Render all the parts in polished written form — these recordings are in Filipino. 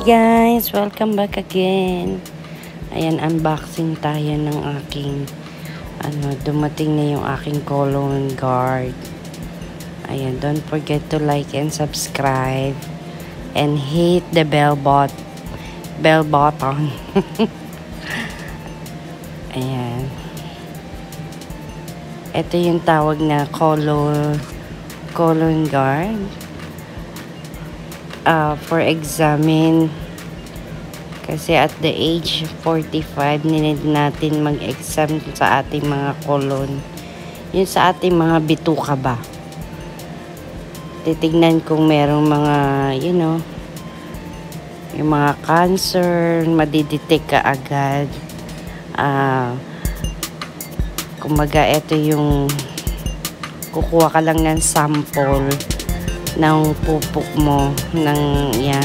guys! Welcome back again. Ayan, unboxing tayo ng aking dumating na yung aking colon guard. Ayan, don't forget to like and subscribe and hit the bell button. Ayan. Ito yung tawag na colon guard. For examine, kasi at the age 45 need natin mag-exam sa ating mga colon, yun sa ating mga bituka ba, titignan kung merong mga yung mga cancer, madidetect ka agad. Kumbaga ito yung kukuha ka lang ng sample ng pupok mo yan,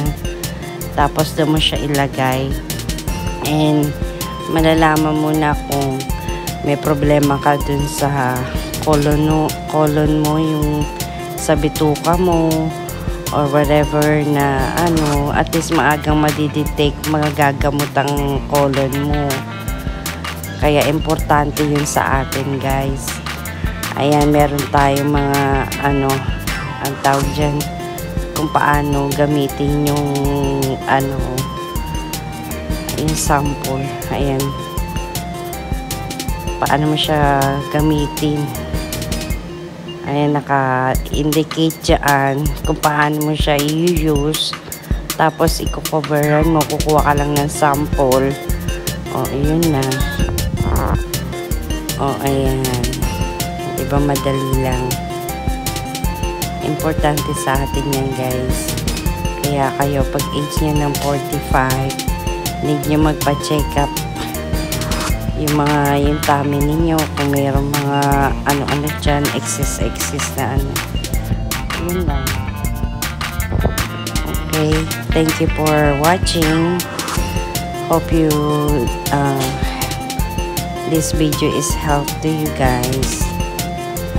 tapos doon mo siya ilagay and malalaman mo na kung may problema ka dun sa colon mo, yung sa bituka mo or whatever na at least maagang madidetect, magagamot ang colon mo. Kaya importante yun sa atin, guys. Ayan, meron tayong mga ang tawag dyan, kung paano gamitin yung yung sample. Ayan, paano mo siya gamitin. Ayan, naka-indicate dyan kung paano mo siya i-use. Tapos i-coveran mo, kukuha ka lang ng sample. Yun na. Ayan, diba madali lang. Importante sa atin yan, guys. Kaya kayo, pag age nyo ng 45, need nyo magpa-check up yung tummy ninyo, kung mayroong mga dyan, excess na yun lang. Okay, thank you for watching. Hope this video is help to you guys,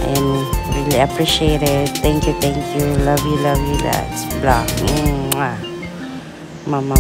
and really appreciate it. Thank you. Love you, lots. Vlog. Mama.